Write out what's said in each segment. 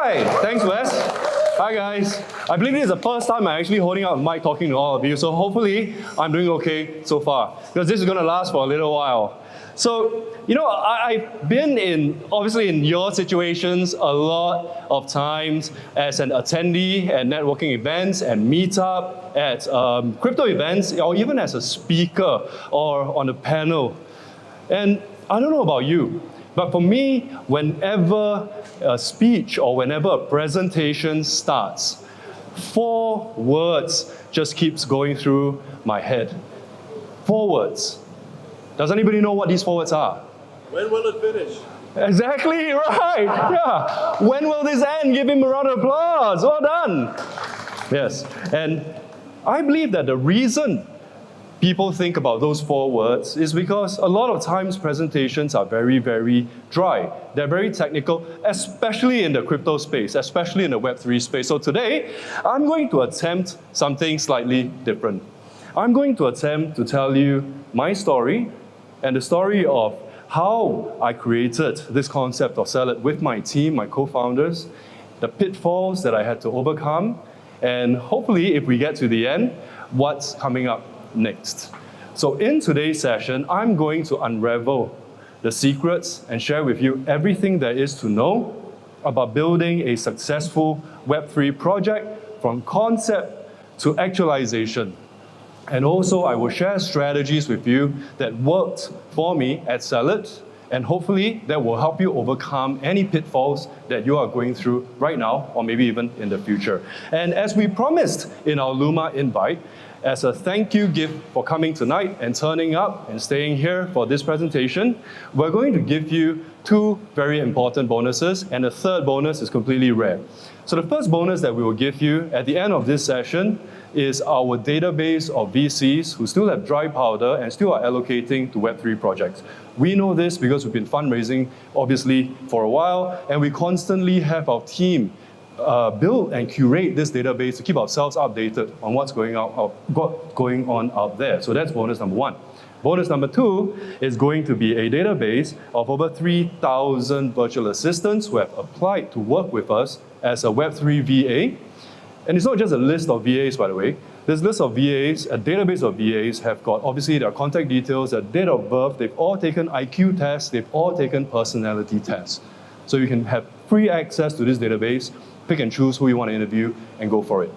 right, thanks Wes. Hi guys. I believe this is the first time I'm actually holding up a mic talking to all of you, so hopefully I'm doing okay so far, because this is going to last for a little while. So, I've been obviously in your situations a lot of times as an attendee at networking events and meetup, at crypto events, or even as a speaker or on a panel. And I don't know about you, but for me, whenever a speech or whenever a presentation starts, 4 words just keeps going through my head. 4 words. Does anybody know what these 4 words are? When will it finish? Exactly right. Yeah. When will this end? Give him a round of applause. Well done. Yes. And I believe that the reason people think about those 4 words is because a lot of times presentations are very, very dry. They're very technical, especially in the crypto space, especially in the Web3 space. So today, I'm going to attempt something slightly different. I'm going to attempt to tell you my story and the story of how I created this concept of salad with my team, my co-founders, the pitfalls that I had to overcome, and hopefully, if we get to the end, what's coming up next. So in today's session, I'm going to unravel the secrets and share with you everything there is to know about building a successful Web3 project from concept to actualization. And also, I will share strategies with you that worked for me at Salad, and hopefully that will help you overcome any pitfalls that you are going through right now, or maybe even in the future. And as we promised in our Luma invite, as a thank you gift for coming tonight and turning up and staying here for this presentation, we're going to give you 2 very important bonuses, and the third bonus is completely rare. So the first bonus that we will give you at the end of this session is our database of VCs who still have dry powder and still are allocating to Web3 projects. We know this because we've been fundraising, obviously, for a while, and we constantly have our team build and curate this database to keep ourselves updated on what's going on out there. So that's bonus number 1. Bonus number 2 is going to be a database of over 3,000 virtual assistants who have applied to work with us as a Web3 VA. And it's not just a list of VAs, by the way. This list of VAs, a database of VAs, have got obviously their contact details, their date of birth, they've all taken IQ tests, they've all taken personality tests. So you can have free access to this database, pick and choose who you want to interview, and go for it.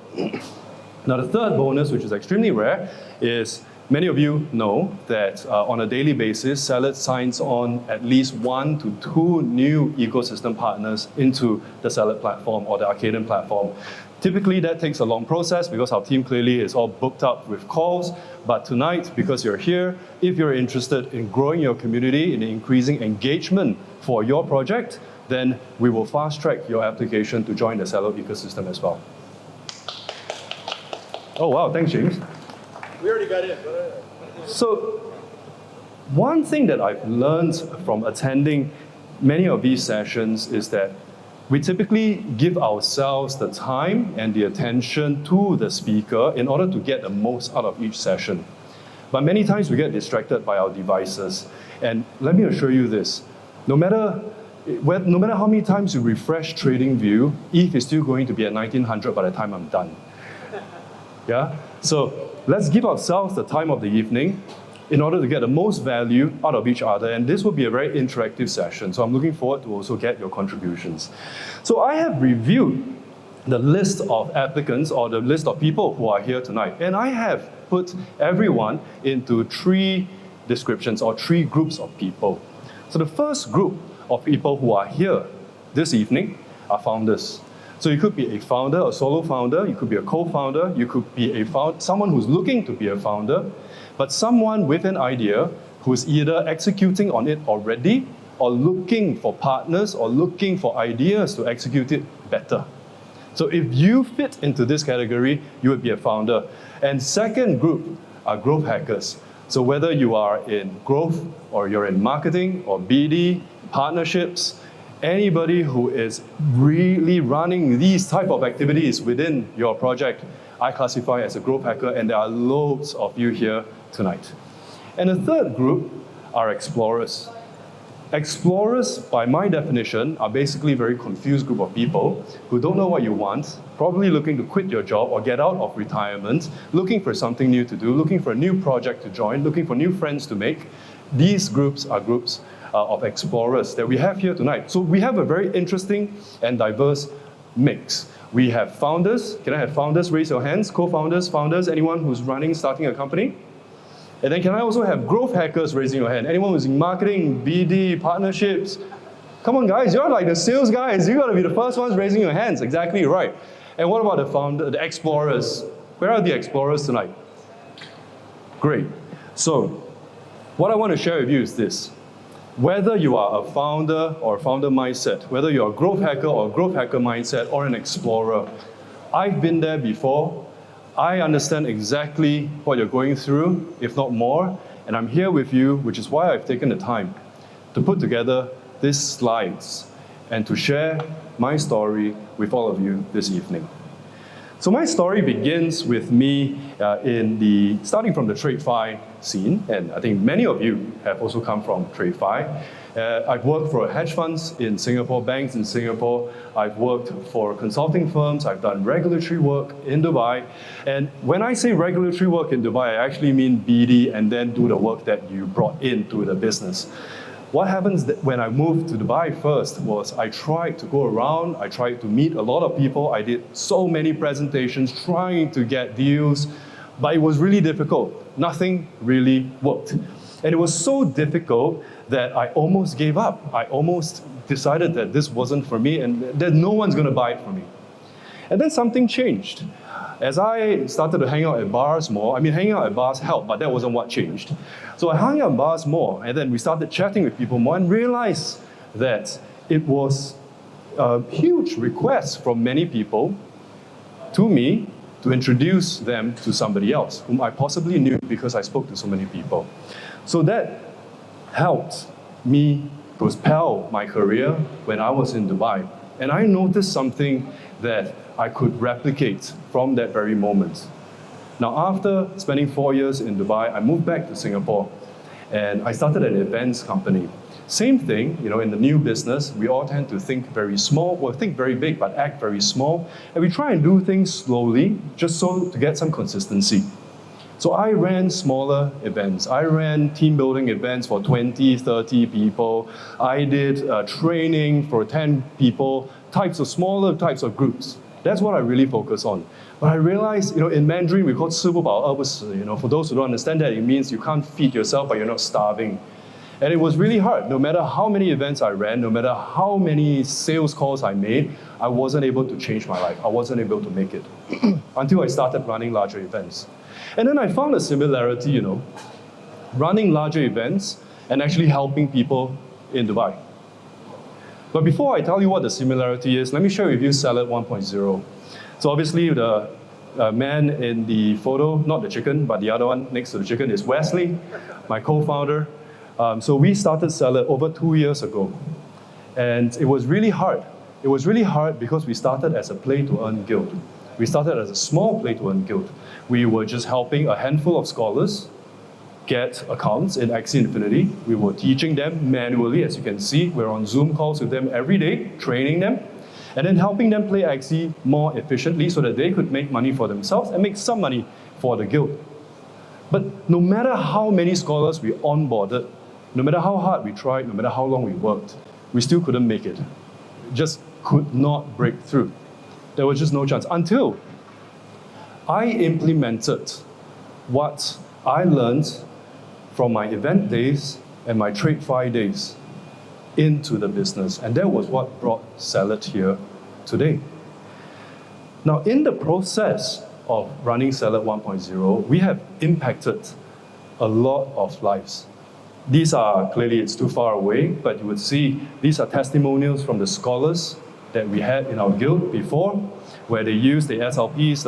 Now the third bonus, which is extremely rare, is many of you know that on a daily basis, Salad signs on at least 1 to 2 new ecosystem partners into the Salad platform or the Arcadian platform. Typically, that takes a long process because our team clearly is all booked up with calls. But tonight, because you're here, if you're interested in growing your community, in increasing engagement for your project, then we will fast-track your application to join the Salad ecosystem as well. Oh, wow, thanks, James. We already got in. So, one thing that I've learned from attending many of these sessions is that we typically give ourselves the time and the attention to the speaker in order to get the most out of each session. But many times we get distracted by our devices. And let me assure you this, no matter how many times you refresh TradingView, ETH is still going to be at 1900 by the time I'm done. Yeah? So let's give ourselves the time of the evening in order to get the most value out of each other. And this will be a very interactive session. So I'm looking forward to also get your contributions. So I have reviewed the list of applicants or the list of people who are here tonight. And I have put everyone into 3 descriptions or 3 groups of people. So the first group of people who are here this evening are founders. So you could be a founder, a solo founder, you could be a co-founder, you could be someone who's looking to be a founder, but someone with an idea who's either executing on it already or looking for partners or looking for ideas to execute it better. So if you fit into this category, you would be a founder. And second group are growth hackers. So whether you are in growth or you're in marketing or BD, partnerships, anybody who is really running these type of activities within your project, I classify as a growth hacker, and there are loads of you here tonight. And the third group are explorers. Explorers, by my definition, are basically a very confused group of people who don't know what you want, probably looking to quit your job or get out of retirement, looking for something new to do, looking for a new project to join, looking for new friends to make. These groups are groups of explorers that we have here tonight. So we have a very interesting and diverse mix. We have founders. Can I have founders? Raise your hands. Co-founders, founders, anyone who's starting a company? And then can I also have growth hackers raising your hand? Anyone who's in marketing, BD, partnerships? Come on guys, you're like the sales guys. You gotta be the first ones raising your hands. Exactly right. And what about the explorers? Where are the explorers tonight? Great. So, what I want to share with you is this. Whether you are a founder or founder mindset, whether you're a growth hacker or a growth hacker mindset or an explorer, I've been there before. I understand exactly what you're going through, if not more, and I'm here with you, which is why I've taken the time to put together these slides and to share my story with all of you this evening. So my story begins with me starting from the TradeFi scene, and I think many of you have also come from TradeFi. I've worked for hedge funds in Singapore, banks in Singapore. I've worked for consulting firms. I've done regulatory work in Dubai. And when I say regulatory work in Dubai, I actually mean BD and then do the work that you brought into the business. What happens when I moved to Dubai first was I tried to go around, I tried to meet a lot of people, I did so many presentations trying to get deals, but it was really difficult. Nothing really worked. And it was so difficult that I almost gave up. I almost decided that this wasn't for me and that no one's gonna buy it for me. And then something changed. As I started to hang out at bars more, hanging out at bars helped, but that wasn't what changed. So I hung out at bars more, and then we started chatting with people more and realized that it was a huge request from many people to me to introduce them to somebody else, whom I possibly knew because I spoke to so many people. So that helped me propel my career when I was in Dubai. And I noticed something that I could replicate from that very moment. Now, after spending 4 years in Dubai, I moved back to Singapore and I started an events company. Same thing, in the new business, we all tend to think very small, or think very big, but act very small. And we try and do things slowly, just so to get some consistency. So I ran smaller events. I ran team building events for 20, 30 people. I did training for 10 people, smaller types of groups. That's what I really focus on. But I realized, in Mandarin, we call it 吃不饱饿不死. For those who don't understand that, it means you can't feed yourself, but you're not starving. And it was really hard. No matter how many events I ran, no matter how many sales calls I made, I wasn't able to change my life. I wasn't able to make it until I started running larger events. And then I found a similarity, running larger events and actually helping people in Dubai. But before I tell you what the similarity is, let me share with you Salad 1.0. So obviously the man in the photo, not the chicken, but the other one next to the chicken is Wesley, my co-founder. So we started Salad over 2 years ago. And it was really hard. It was really hard because we started as a play-to-earn guild. We started as a small play-to-earn guild. We were just helping a handful of scholars get accounts in Axie Infinity. We were teaching them manually, as you can see. We're on Zoom calls with them every day, training them, and then helping them play Axie more efficiently so that they could make money for themselves and make some money for the guild. But no matter how many scholars we onboarded, no matter how hard we tried, no matter how long we worked, we still couldn't make it. Just could not break through. There was just no chance until I implemented what I learned from my event days and my TradeFi days into the business. And that was what brought Salad here today. Now, in the process of running Salad 1.0, we have impacted a lot of lives. These are, clearly it's too far away, but you would see these are testimonials from the scholars that we had in our guild before, where they used the SLPs,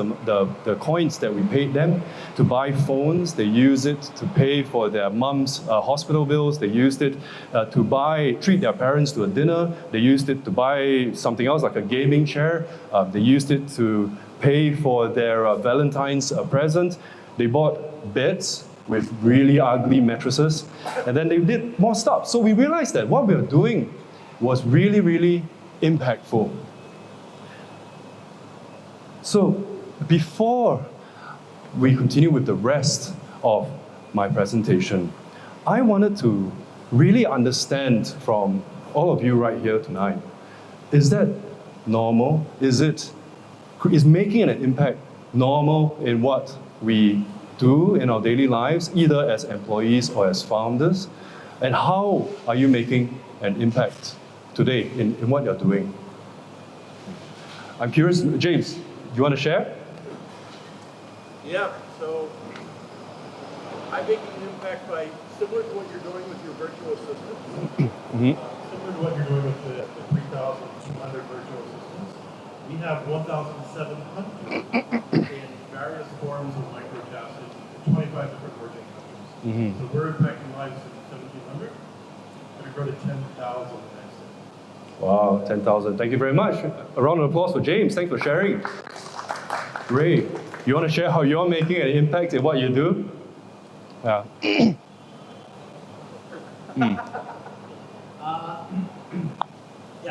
the coins that we paid them to buy phones. They used it to pay for their mom's hospital bills. They used it to treat their parents to a dinner. They used it to buy something else like a gaming chair. They used it to pay for their Valentine's present. They bought beds, with really ugly mattresses, and then they did more stuff. So we realized that what we were doing was really, really impactful. So before we continue with the rest of my presentation, I wanted to really understand from all of you right here tonight, is that normal? Is making an impact normal in what we do in our daily lives, either as employees or as founders? And how are you making an impact today in what you're doing? I'm curious, James, do you want to share? Yeah, so I make an impact by similar to what you're doing with your virtual assistants, similar to what you're doing with the 3,200 virtual assistants. We have 1,700 in various forms of microchassis in 25 different working countries. So we're impacting lives in 1,700. We're going to grow to 10,000 next year. Wow, 10,000. Thank you very much. A round of applause for James. Thanks for sharing. Ray, you want to share how you're making an impact in what you do? Yeah.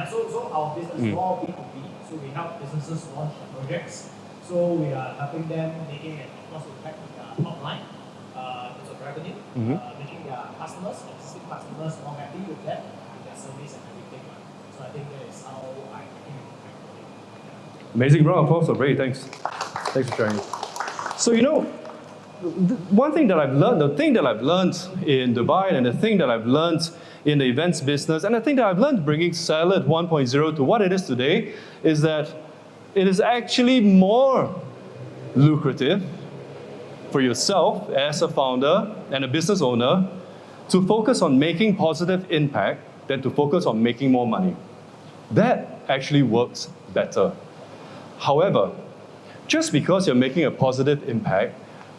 So our business is all B2B. So we help businesses launch their projects. So we are helping them making an, of course, impact in their top line, in terms of revenue, making their customers, existing customers, more happy with them, with their service and everything. So I think that is how I make an impact for them. Amazing round of applause for Ray. Thanks. Thanks for sharing. So one thing that I've learned, the thing that I've learned in Dubai, and the thing that I've learned in the events business, and the thing that I've learned bringing Salad 1.0 to what it is today, is that it is actually more lucrative for yourself as a founder and a business owner to focus on making positive impact than to focus on making more money. That actually works better. However, just because you're making a positive impact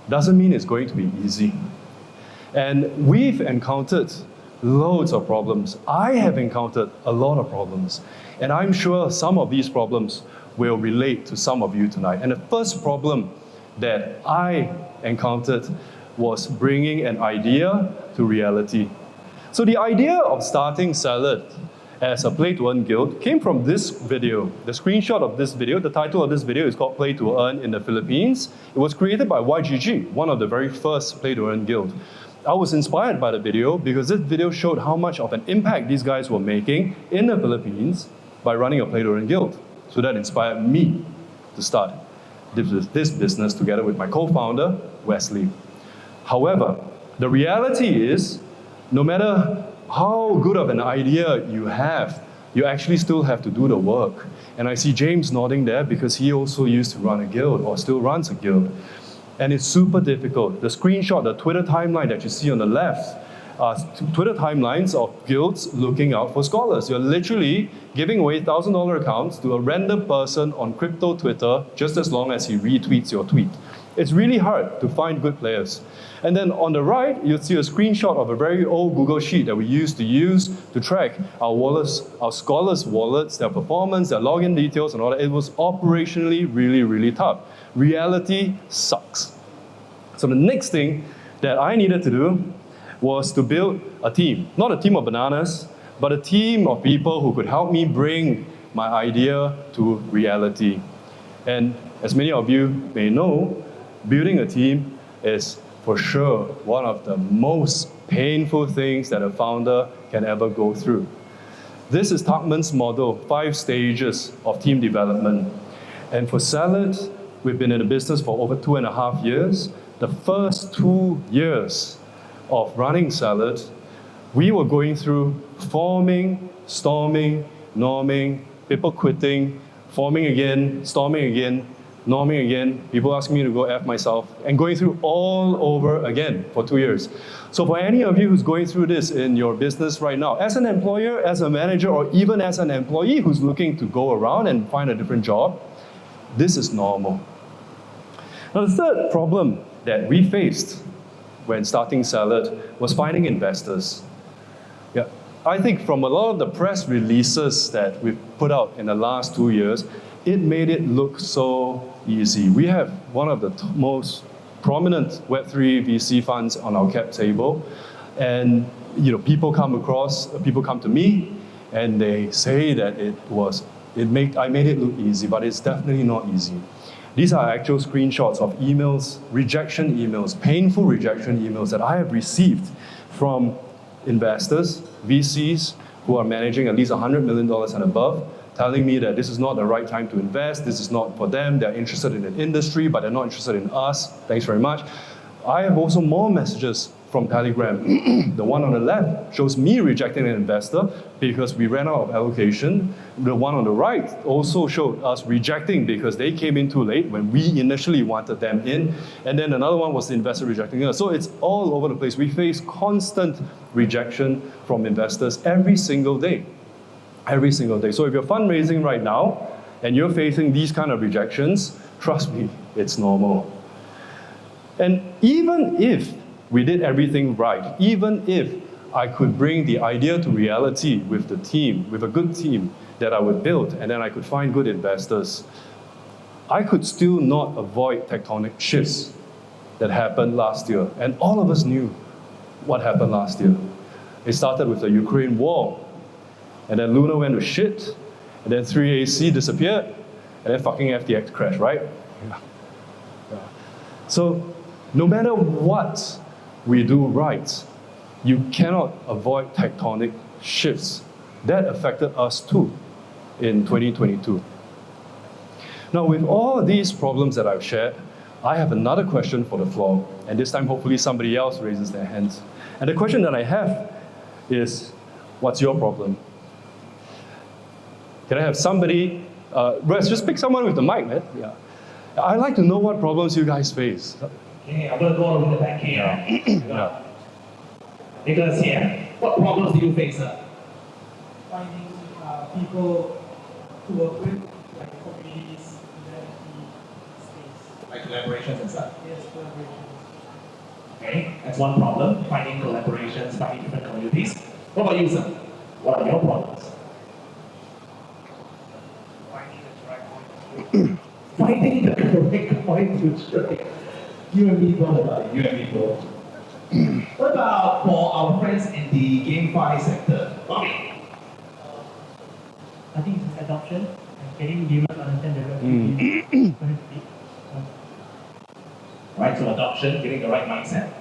doesn't mean it's going to be easy. And we've encountered loads of problems. I have encountered a lot of problems. And I'm sure some of these problems will relate to some of you tonight. And the first problem that I encountered was bringing an idea to reality. So the idea of starting Salad as a play-to-earn guild came from this video. The screenshot of this video, the title of this video is called Play to Earn in the Philippines. It was created by YGG, one of the very first play-to-earn guild. I was inspired by the video because this video showed how much of an impact these guys were making in the Philippines by running a play-to-earn guild. So that inspired me to start this business together with my co-founder, Wesley. However, the reality is, no matter how good of an idea you have, you actually still have to do the work. And I see James nodding there because he also used to run a guild or still runs a guild. And it's super difficult. The screenshot, the Twitter timeline that you see on the left, are Twitter timelines of guilds looking out for scholars. You're literally giving away $1,000 accounts to a random person on crypto Twitter just as long as he retweets your tweet. It's really hard to find good players. And then on the right, you'll see a screenshot of a very old Google Sheet that we used to track our wallets, our scholars' wallets, their performance, their login details, and all that. It was operationally really, really tough. Reality sucks. So the next thing that I needed to do was to build a team. Not a team of bananas, but a team of people who could help me bring my idea to reality. And as many of you may know, building a team is for sure one of the most painful things that a founder can ever go through. This is Tuckman's model, 5 stages of team development. And for Salad, we've been in the business for over 2.5 years. The first 2 years of running Salad, we were going through forming, storming, norming, people quitting, forming again, storming again, norming again, people asking me to go F myself, and going through all over again for 2 years. So for any of you who's going through this in your business right now, as an employer, as a manager, or even as an employee who's looking to go around and find a different job, this is normal. Now the third problem that we faced when starting Salad was finding investors. Yeah, I think from a lot of the press releases that we've put out in the last 2 years, it made it look so easy. We have one of the most prominent Web3 VC funds on our cap table, and people come to me, and they say that I made it look easy, but it's definitely not easy. These are actual screenshots of emails, rejection emails, painful rejection emails that I have received from investors, VCs, who are managing at least $100 million and above, telling me that this is not the right time to invest, this is not for them, they're interested in an industry, but they're not interested in us, thanks very much. I have also more messages from Telegram. The one on the left shows me rejecting an investor because we ran out of allocation. The one on the right also showed us rejecting because they came in too late when we initially wanted them in. And then another one was the investor rejecting us. So it's all over the place. We face constant rejection from investors every single day. Every single day. So if you're fundraising right now and you're facing these kind of rejections, trust me, it's normal. And even if we did everything right, even if I could bring the idea to reality with the team, with a good team that I would build, and then I could find good investors, I could still not avoid tectonic shifts that happened last year. And all of us knew what happened last year. It started with the Ukraine war, and then Luna went to shit, and then 3AC disappeared, and then fucking FTX crashed, right? Yeah. So no matter what we do right, you cannot avoid tectonic shifts. That affected us too in 2022. Now, with all these problems that I've shared, I have another question for the floor, and this time hopefully somebody else raises their hands. And the question that I have is, what's your problem? Can I have somebody, Wes, just pick someone with the mic, man. Yeah. I'd like to know what problems you guys face. Okay, I'm going to go all over the back here. Yeah. Nicholas here. What problems do you face, sir? Finding people to work with, like communities in the NFT space. Like collaborations and stuff? Yes, collaborations. Okay, that's one problem. Finding collaborations, finding different communities. What about you, sir? What are your problems? Finding the right point. Finding the correct point to trade. You and me both, buddy. You and me both. What about for our friends in the GameFi sector? Bobby? I think it's adoption and getting gamers to understand the benefit. Right, so adoption, getting the right mindset.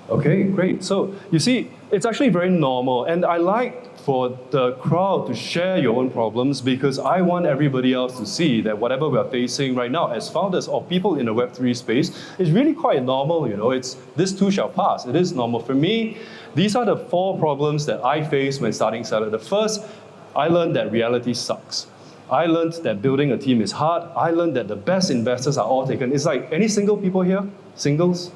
Okay, great. So you see, it's actually very normal, and I like for the crowd to share your own problems because I want everybody else to see that whatever we are facing right now as founders or people in the Web3 space is really quite normal. It's this too shall pass. It is normal. For me, these are the 4 problems that I faced when starting Salad. The first, I learned that reality sucks. I learned that building a team is hard. I learned that the best investors are all taken. It's like, any single people here? Singles?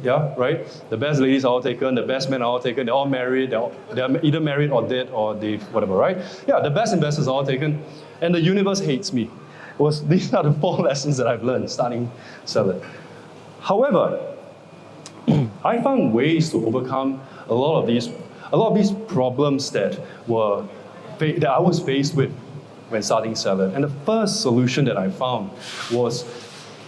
Yeah, right? The best ladies are all taken, the best men are all taken, they're all married, they're either married or dead or they whatever, right? Yeah, the best investors are all taken, and the universe hates me. These are the 4 lessons that I've learned starting Salad. However, I found ways to overcome a lot of these problems that I was faced with when starting Salad. And the first solution that I found was,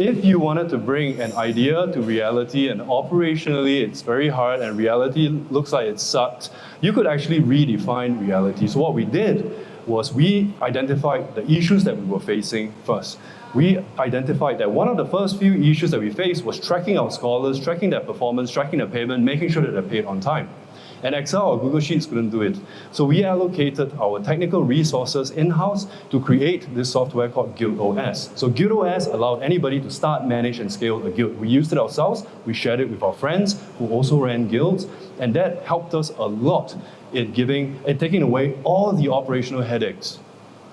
if you wanted to bring an idea to reality and operationally it's very hard and reality looks like it sucks, you could actually redefine reality. So what we did was we identified the issues that we were facing first. We identified that one of the first few issues that we faced was tracking our scholars, tracking their performance, tracking their payment, making sure that they're paid on time. And Excel or Google Sheets couldn't do it. So we allocated our technical resources in-house to create this software called GuildOS. So GuildOS allowed anybody to start, manage, and scale a guild. We used it ourselves, we shared it with our friends who also ran guilds, and that helped us a lot in taking away all the operational headaches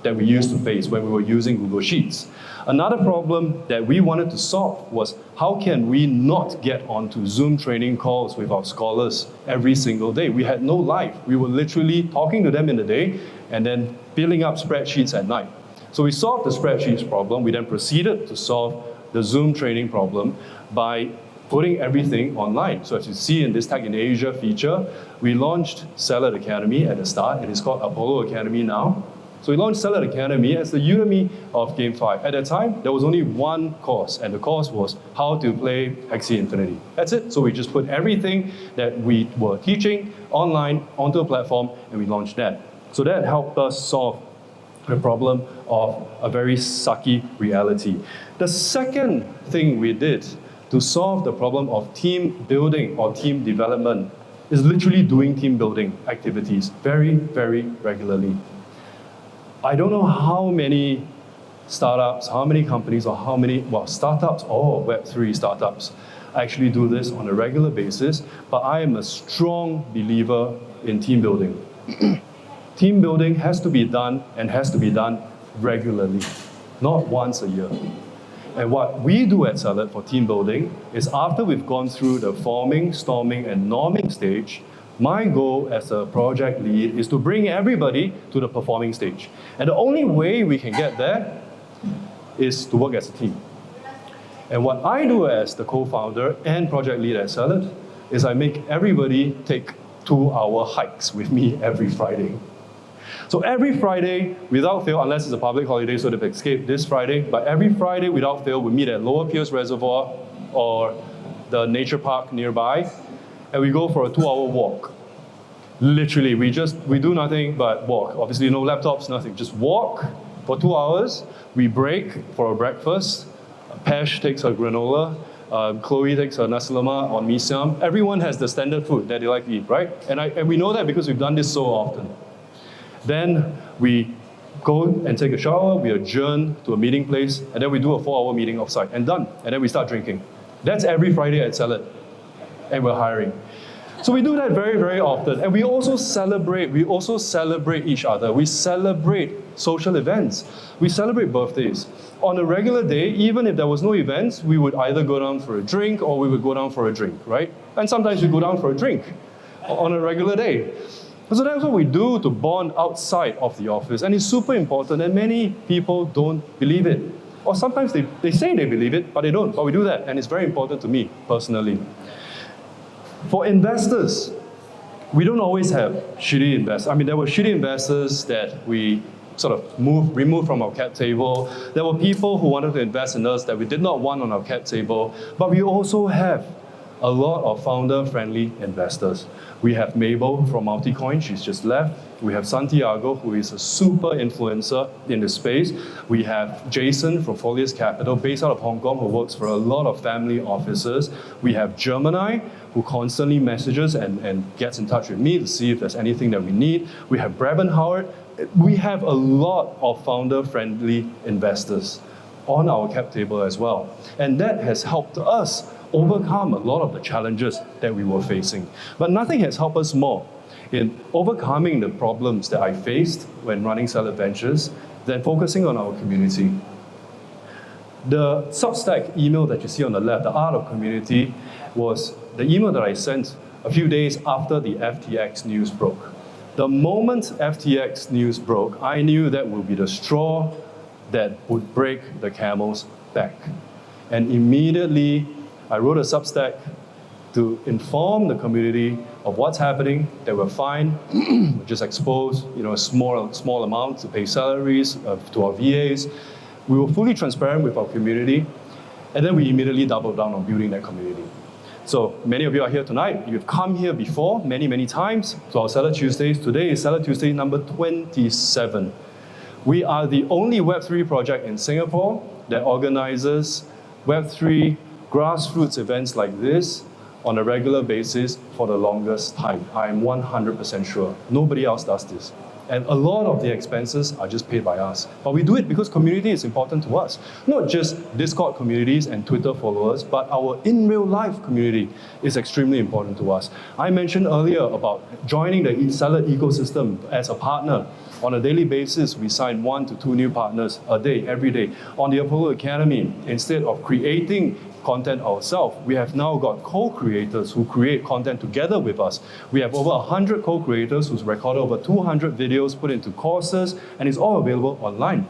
that we used to face when we were using Google Sheets. Another problem that we wanted to solve was, how can we not get onto Zoom training calls with our scholars every single day? We had no life. We were literally talking to them in the day and then filling up spreadsheets at night. So we solved the spreadsheets problem. We then proceeded to solve the Zoom training problem by putting everything online. So as you see in this Tech in Asia feature, we launched Salad Academy at the start. It is called Apollo Academy now. So we launched Salad Academy as the Udemy of GameFi. At that time, there was only one course, and the course was how to play Axie Infinity. That's it. So we just put everything that we were teaching online onto a platform, and we launched that. So that helped us solve the problem of a very sucky reality. The second thing we did to solve the problem of team building or team development is literally doing team building activities very, very regularly. I don't know how many startups, how many companies, or how many, startups or Web3 startups actually do this on a regular basis, but I am a strong believer in team building. Team building has to be done and has to be done regularly, not once a year. And what we do at Salad for team building is after we've gone through the forming, storming, and norming stage, my goal as a project lead is to bring everybody to the performing stage. And the only way we can get there is to work as a team. And what I do as the co-founder and project lead at Salad is I make everybody take 2-hour hikes with me every Friday. So every Friday, without fail, unless it's a public holiday, so they've escaped this Friday, but every Friday, without fail, we meet at Lower Pierce Reservoir or the nature park nearby, and we go for a 2-hour walk. Literally, we do nothing but walk. Obviously, no laptops, nothing. Just walk for 2 hours. We break for a breakfast. Pesh takes her granola. Chloe takes her nasi lemak or mee siam. Everyone has the standard food that they like to eat, right? And we know that because we've done this so often. Then we go and take a shower, we adjourn to a meeting place, and then we do a 4-hour meeting offsite, and done. And then we start drinking. That's every Friday at Salad. And we're hiring. So we do that very, very often. And we also celebrate each other. We celebrate social events. We celebrate birthdays. On a regular day, even if there was no events, we would either go down for a drink or we would go down for a drink, right? And sometimes we go down for a drink on a regular day. So that's what we do to bond outside of the office. And it's super important, and many people don't believe it. Or sometimes they say they believe it, but they don't. But we do that, and it's very important to me personally. For investors, we don't always have shitty investors. I mean, there were shitty investors that we sort of removed from our cap table. There were people who wanted to invest in us that we did not want on our cap table. But we also have a lot of founder-friendly investors. We have Mabel from Multicoin, she's just left. We have Santiago, who is a super influencer in the space. We have Jason from Folius Capital, based out of Hong Kong, who works for a lot of family offices. We have Gemini, who constantly messages and gets in touch with me to see if there's anything that we need. We have Brabant Howard. We have a lot of founder-friendly investors on our cap table as well. And that has helped us overcome a lot of the challenges that we were facing. But nothing has helped us more in overcoming the problems that I faced when running Salad Ventures than focusing on our community. The Substack email that you see on the left, the Art of Community, was the email that I sent a few days after the FTX news broke. The moment FTX news broke, I knew that would be the straw that would break the camel's back. And immediately, I wrote a Substack to inform the community of what's happening, that we're fine, we just exposed a small amount to pay salaries to our VAs. We were fully transparent with our community, and then we immediately doubled down on building that community. So many of you are here tonight. You've come here before many, many times to our Salad Tuesdays. Today is Salad Tuesday number 27. We are the only Web3 project in Singapore that organizes Web3 grassroots events like this on a regular basis for the longest time. I'm 100% sure. Nobody else does this. And a lot of the expenses are just paid by us. But we do it because community is important to us. Not just Discord communities and Twitter followers, but our in real life community is extremely important to us. I mentioned earlier about joining the Salad ecosystem as a partner. On a daily basis, we sign 1 to 2 new partners a day, every day. On the Apollo Academy, instead of creating content ourselves, we have now got co-creators who create content together with us. We have over 100 co-creators who's recorded over 200 videos put into courses, and it's all available online.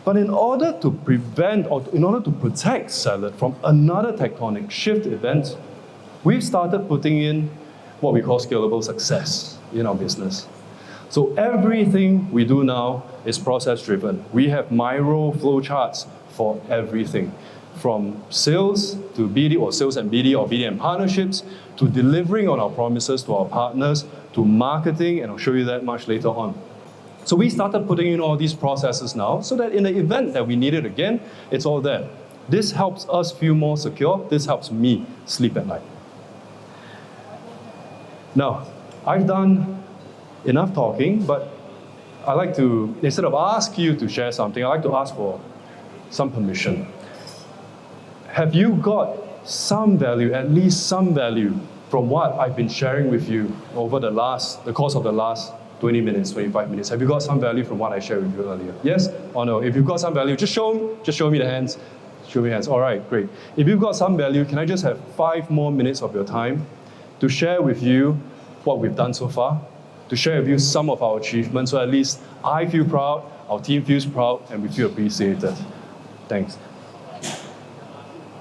But in order to prevent or in order to protect Salad from another tectonic shift event, we've started putting in what we call scalable success in our business. So everything we do now is process-driven. We have Miro flowcharts for everything, from sales to BD or sales and BD or BD and partnerships, to delivering on our promises to our partners, to marketing, and I'll show you that much later on. So we started putting in all these processes now so that in the event that we need it again, it's all there. This helps us feel more secure. This helps me sleep at night. Now, I've done enough talking, but I like to, instead of ask you to share something, I like to ask for some permission. Have you got some value, at least some value, from what I've been sharing with you over the course of the last 20 minutes, 25 minutes? Have you got some value from what I shared with you earlier? Yes or no? If you've got some value, just show me the hands. Show me hands. All right, great. If you've got some value, can I just have 5 more minutes of your time to share with you what we've done so far, to share with you some of our achievements, so at least I feel proud, our team feels proud, and we feel appreciated. Thanks.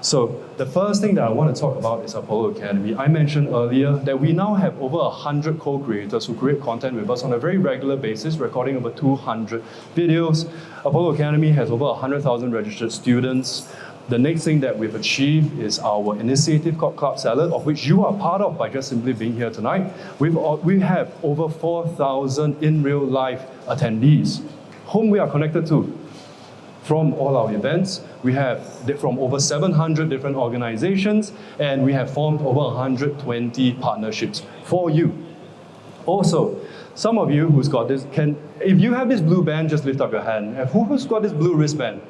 So the first thing that I want to talk about is Apollo Academy. I mentioned earlier that we now have over 100 co-creators who create content with us on a very regular basis, recording over 200 videos. Apollo Academy has over 100,000 registered students. The next thing that we've achieved is our initiative called Club Salad, of which you are part of by just simply being here tonight. We have over 4,000 in real life attendees, whom we are connected to from all our events. We have from over 700 different organizations, and we have formed over 120 partnerships for you. Also, some of you who's got this, if you have this blue band, just lift up your hand. Who's got this blue wristband?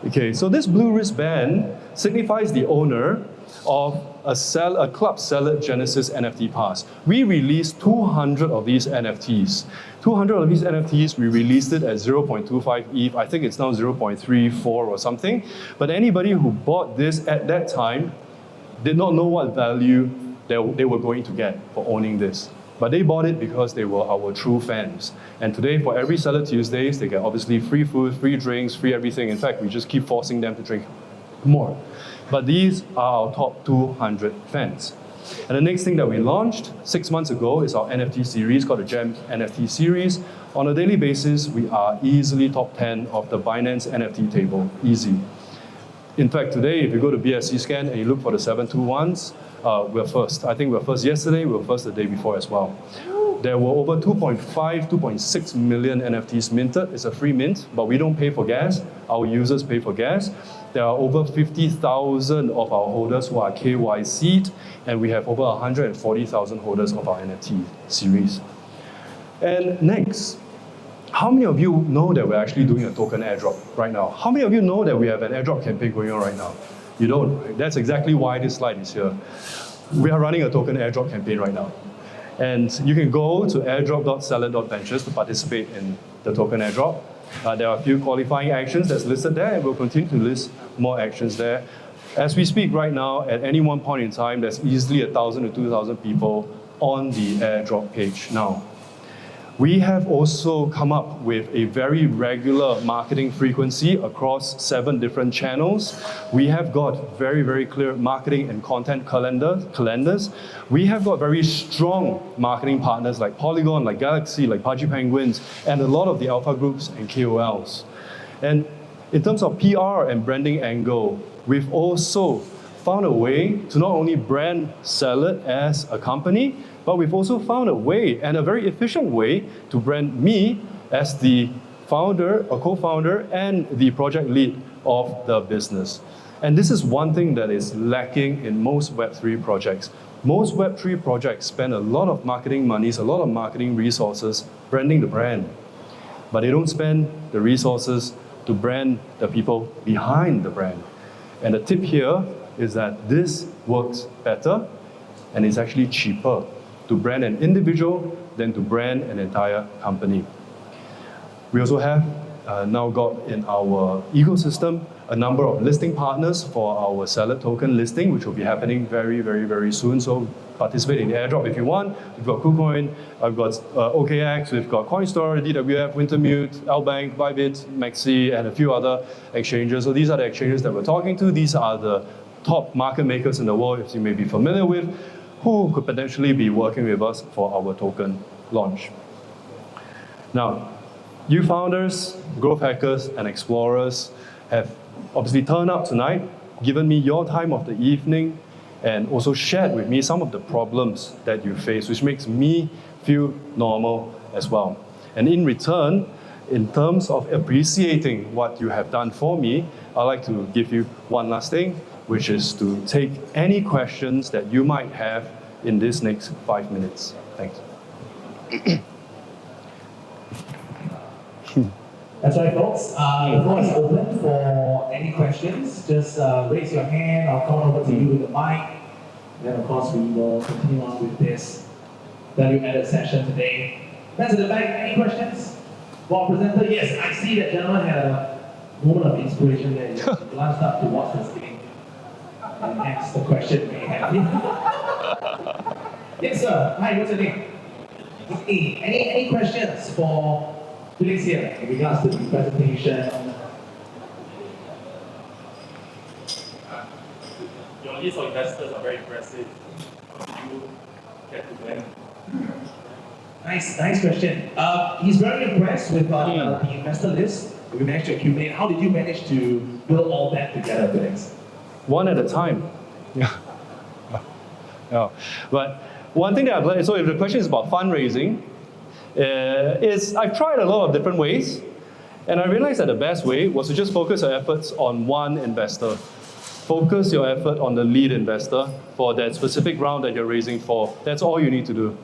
Okay, so this blue wristband signifies the owner of a Club Salad Genesis NFT pass. We released 200 of these NFTs. 200 of these NFTs, we released it at 0.25 ETH. I think it's now 0.34 or something. But anybody who bought this at that time did not know what value they were going to get for owning this. But they bought it because they were our true fans. And today, for every Salad Tuesdays, they get obviously free food, free drinks, free everything. In fact, we just keep forcing them to drink more. But these are our top 200 fans. And the next thing that we launched 6 months ago is our NFT series called the Gems NFT Series. On a daily basis, we are easily top 10 of the Binance NFT table, easy. In fact, today, if you go to BSC Scan and you look for the 721s, we're first. I think we were first yesterday, we were first the day before as well. There were over 2.6 million NFTs minted. It's a free mint, but we don't pay for gas. Our users pay for gas. There are over 50,000 of our holders who are KYC'd, and we have over 140,000 holders of our NFT series. And next, how many of you know that we're actually doing a token airdrop right now? How many of you know that we have an airdrop campaign going on right now? You don't, right? That's exactly why this slide is here. We are running a token airdrop campaign right now. And you can go to airdrop.salad.ventures to participate in the token airdrop. There are a few qualifying actions that's listed there, and we'll continue to list more actions there. As we speak right now, at any one point in time, there's easily 1,000 to 2,000 people on the airdrop page now. We have also come up with a very regular marketing frequency across 7 different channels. We have got very, very clear marketing and content calendars. We have got very strong marketing partners like Polygon, like Galaxy, like Pudgy Penguins, and a lot of the alpha groups and KOLs. And in terms of PR and branding angle, we've also found a way to not only brand Salad as a company, but we've also found a way, and a very efficient way, to brand me as the founder, or co-founder, and the project lead of the business. And this is one thing that is lacking in most Web3 projects. Most Web3 projects spend a lot of marketing monies, a lot of marketing resources branding the brand. But they don't spend the resources to brand the people behind the brand. And the tip here is that this works better, and it's actually cheaper to brand an individual than to brand an entire company. We also have now got in our ecosystem a number of listing partners for our Salad token listing, which will be happening very, very, very soon. So participate in the airdrop if you want. We've got KuCoin, I've got OKX, we've got CoinStore, DWF, Wintermute, Albank, Bybit, Maxi, and a few other exchanges. So these are the exchanges that we're talking to. These are the top market makers in the world, if you may be familiar with, who could potentially be working with us for our token launch. Now, you founders, growth hackers, and explorers have obviously turned up tonight, given me your time of the evening, and also shared with me some of the problems that you face, which makes me feel normal as well. And in return, in terms of appreciating what you have done for me, I'd like to give you one last thing, which is to take any questions that you might have in this next 5 minutes. Thanks. That's right, folks. The floor is open for any questions. Just raise your hand. I'll come over to you with the mic. Then, of course, we will continue on with this value-added session today. Friends at the back, any questions? For our presenter, yes, I see that gentleman had a moment of inspiration there. He glanced up to watch the screen and asked the question may have you. Yes, sir. Hi, what's your name? Any questions for Felix here in regards to the presentation? Your list of investors are very impressive. How did you get to them? Nice question. He's very impressed with the investor list we managed to accumulate. How did you manage to build all that together, Felix? One at a time. Yeah. Yeah. But one thing that I've learned, so if the question is about fundraising, is I've tried a lot of different ways, and I realized that the best way was to just focus your efforts on one investor. Focus your effort on the lead investor for that specific round that you're raising for. That's all you need to do.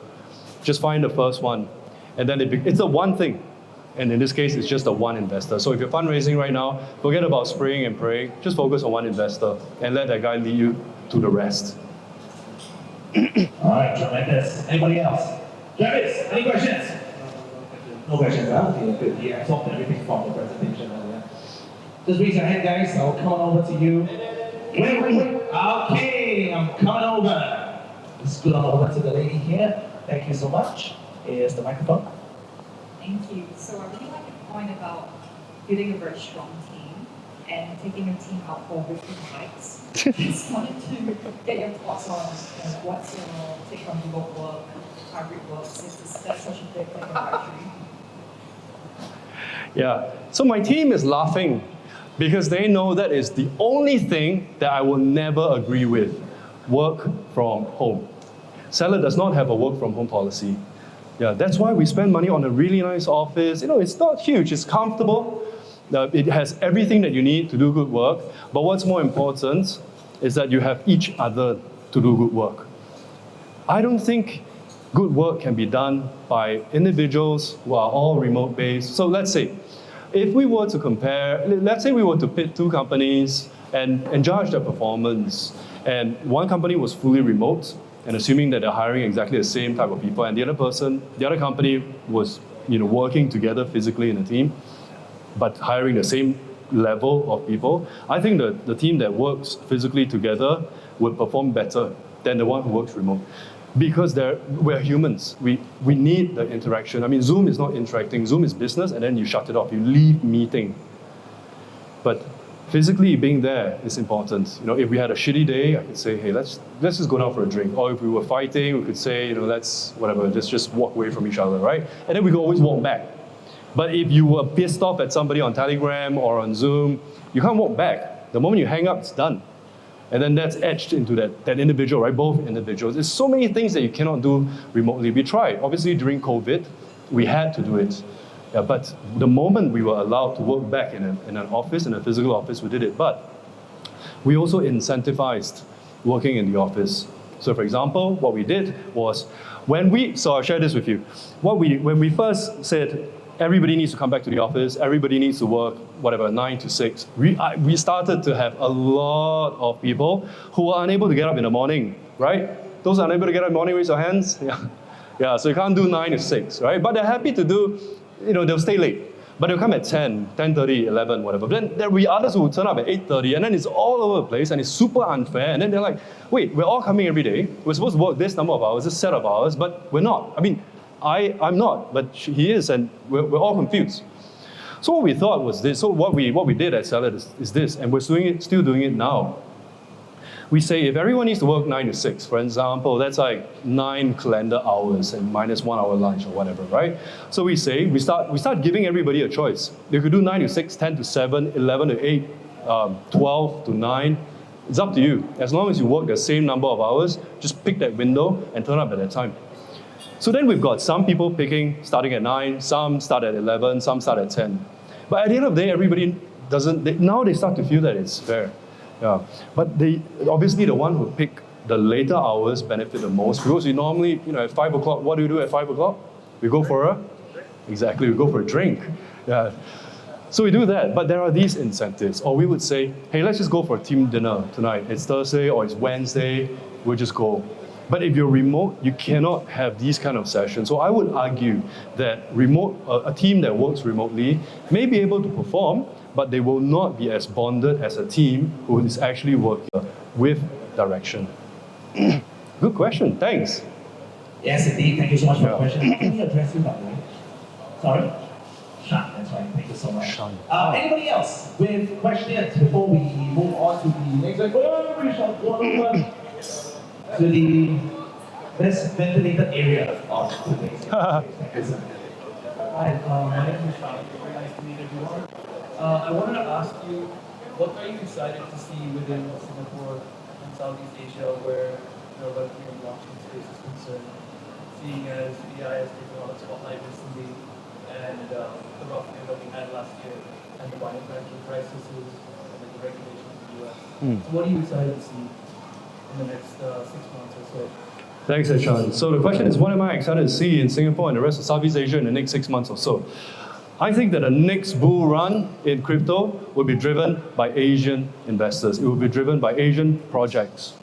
Just find the first one. And then it's a one thing. And in this case, it's just a one investor. So if you're fundraising right now, forget about spraying and praying. Just focus on one investor and let that guy lead you to the rest. All right, tremendous. Anybody else? Travis, any questions? No questions, huh? Okay, good. He absorbed everything from the presentation earlier. Just raise your hand, guys. I'll come on over to you. Wait. Okay, I'm coming over. Let's scoot on over to the lady here. Thank you so much. Here's the microphone. Thank you. So I really like your point about building a very strong team and taking your team out for different hikes. Just wanted to get your thoughts on what's your take on remote work, hybrid work, since that's such a big thing in factory. Yeah, so my team is laughing because they know that is the only thing that I will never agree with, work from home. Salad does not have a work from home policy. Yeah, that's why we spend money on a really nice office. It's not huge, it's comfortable. It has everything that you need to do good work. But what's more important is that you have each other to do good work. I don't think good work can be done by individuals who are all remote based. So let's say, if we were to compare, let's say we were to pit two companies and judge their performance, and one company was fully remote, and assuming that they're hiring exactly the same type of people, and the other company was working together physically in a team, but hiring the same level of people, I think the team that works physically together would perform better than the one who works remote. Because we're humans. We need the interaction. I mean, Zoom is not interacting. Zoom is business, and then you shut it off. You leave meeting. But physically being there is important. If we had a shitty day, I could say, hey, let's just go down for a drink. Or if we were fighting, we could say, let's just walk away from each other, right? And then we could always walk back. But if you were pissed off at somebody on Telegram or on Zoom, you can't walk back. The moment you hang up, it's done. And then that's etched into that individual, right? Both individuals. There's so many things that you cannot do remotely. We tried. Obviously, during COVID, we had to do it. Yeah, but the moment we were allowed to work back in an office, in a physical office, we did it. But we also incentivized working in the office. So for example, what we did was, so I'll share this with you. When we first said, everybody needs to come back to the office, everybody needs to work, 9 to 6. We started to have a lot of people who were unable to get up in the morning, right? Those unable to get up in the morning, raise your hands. Yeah, so you can't do 9 to 6, right? But they're happy to do, they'll stay late. But they'll come at 10, 10:30, 11, whatever. But then there will be others who will turn up at 8:30, and then it's all over the place, and it's super unfair. And then they're like, wait, we're all coming every day. We're supposed to work this number of hours, this set of hours, but we're not. I mean, I'm not, but he is, and we're all confused. So what we thought was this. So what we did at Salad is this, and we're still doing it now. we say if everyone needs to work 9 to 6, for example, that's like 9 calendar hours and minus 1 hour lunch or whatever, right? So we say, we start giving everybody a choice. You could do 9 to 6, 10 to 7, 11 to 8, 12 to 9. It's up to you. As long as you work the same number of hours, just pick that window and turn up at that time. So then we've got some people starting at 9, some start at 11, some start at 10. But at the end of the day, everybody now they start to feel that it's fair. Yeah. But obviously the one who pick the later hours benefit the most, because we normally, at 5 o'clock, what do we do at 5 o'clock? We go for we go for a drink. Yeah. So we do that, but there are these incentives. Or we would say, hey, let's just go for a team dinner tonight. It's Thursday or it's Wednesday, we'll just go. But if you're remote, you cannot have these kind of sessions. So I would argue that a team that works remotely may be able to perform, but they will not be as bonded as a team who is actually working with direction. Good question, thanks. Yes, indeed. Thank you so much for the question. Can you address you, by the way? Sorry? Shan, that's right. Thank you so much. Shan. Anybody else with questions before we move on to the next one? To the best ventilated area of today's Hi, my name is Shan. Nice to meet everyone. I wanted to ask you, what are you excited to see within Singapore and Southeast Asia where Web3 and blockchain space is concerned, seeing as AI has taken a lot of spotlight recently, and the rough year that we had last year, and the banking crisis and the regulations in the US. So what are you excited to see in the next 6 months or so? Thanks, Achan. So the question is, what am I excited to see in Singapore and the rest of Southeast Asia in the next 6 months or so? I think that the next bull run in crypto will be driven by Asian investors. It will be driven by Asian projects.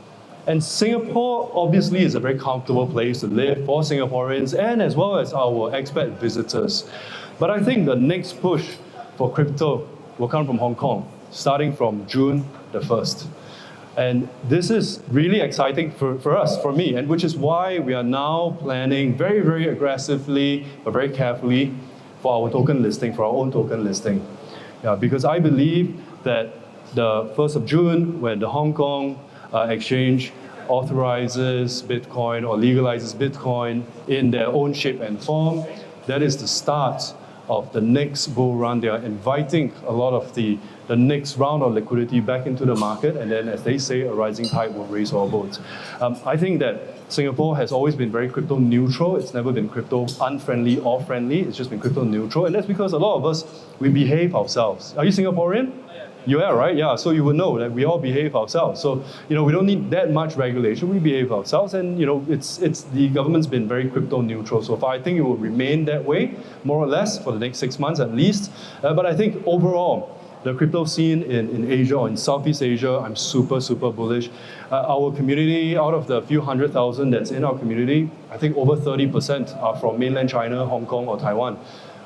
And Singapore obviously is a very comfortable place to live for Singaporeans and as well as our expat visitors. But I think the next push for crypto will come from Hong Kong, starting from June the 1st. And this is really exciting for us, for me, and which is why we are now planning very, very aggressively, but very carefully for our token listing, for our own token listing. Yeah, because I believe that the 1st of June, when the Hong Kong exchange authorizes Bitcoin or legalizes Bitcoin in their own shape and form, that is the start of the next bull run. They are inviting a lot of the next round of liquidity back into the market, and then, as they say, a rising tide will raise all boats. I think that Singapore has always been very crypto neutral. It's never been crypto unfriendly or friendly. It's just been crypto neutral, and that's because a lot of us, we behave ourselves. Are you Singaporean? You are, right? Yeah, so you would know that we all behave ourselves. So, we don't need that much regulation. We behave ourselves, and, it's the government's been very crypto neutral so far. I think it will remain that way, more or less, for the next 6 months at least. But I think overall, the crypto scene in Asia or in Southeast Asia, I'm super, super bullish. Our community, out of the few 100,000 that's in our community, I think over 30% are from mainland China, Hong Kong, or Taiwan.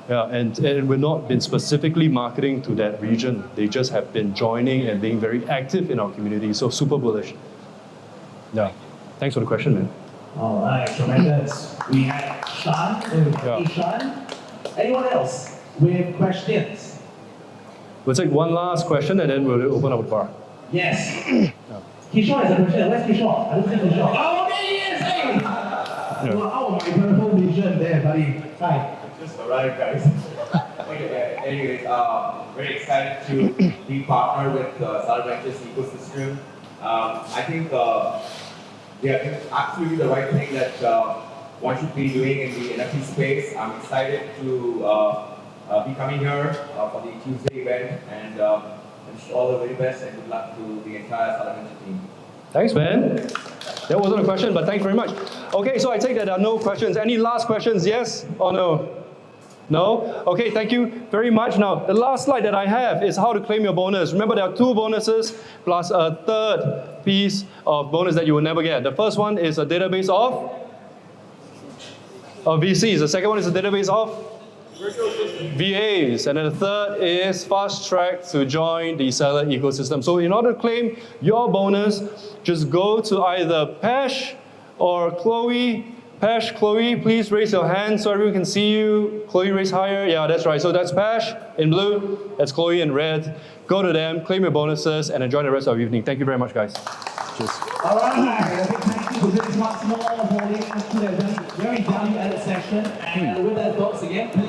Yeah, and we've not been specifically marketing to that region. They just have been joining and being very active in our community. So super bullish. Yeah. Thanks for the question, man. All right, tremendous. We had Shan and Ishan. Anyone else with questions? We'll take one last question and then we'll open up the bar. Yes. Kishore has a question. Where's Kishore? I don't see Kishore. Oh, there he is! Hey! Wow, my purple vision there, buddy. Hi. Just arrived, guys. Okay, anyways, very excited to be partnered with Salad Ventures ecosystem. I think it's absolutely the right thing that one should be doing in the NFT space. I'm excited to be coming here for the Tuesday event, and wish all the very best and good luck to the entire Salad Ventures team. Thanks, man. That wasn't a question, but thanks very much. Okay, so I take that there are no questions. Any last questions, yes or no? No? Okay, thank you very much. Now, the last slide that I have is how to claim your bonus. Remember, there are 2 bonuses plus a third piece of bonus that you will never get. The first one is a database of VCs. The second one is a database of VAs. And then the third is fast track to join the Salad ecosystem. So in order to claim your bonus, just go to either Pesh or Chloe. Pesh, Chloe, please raise your hand so everyone can see you. Chloe, raise higher. Yeah, that's right. So that's Pesh in blue. That's Chloe in red. Go to them, claim your bonuses, and enjoy the rest of your evening. Thank you very much, guys. Cheers. All right. Okay, thank you for this once more for leading us to that very value-added session. And with that, folks, again, please.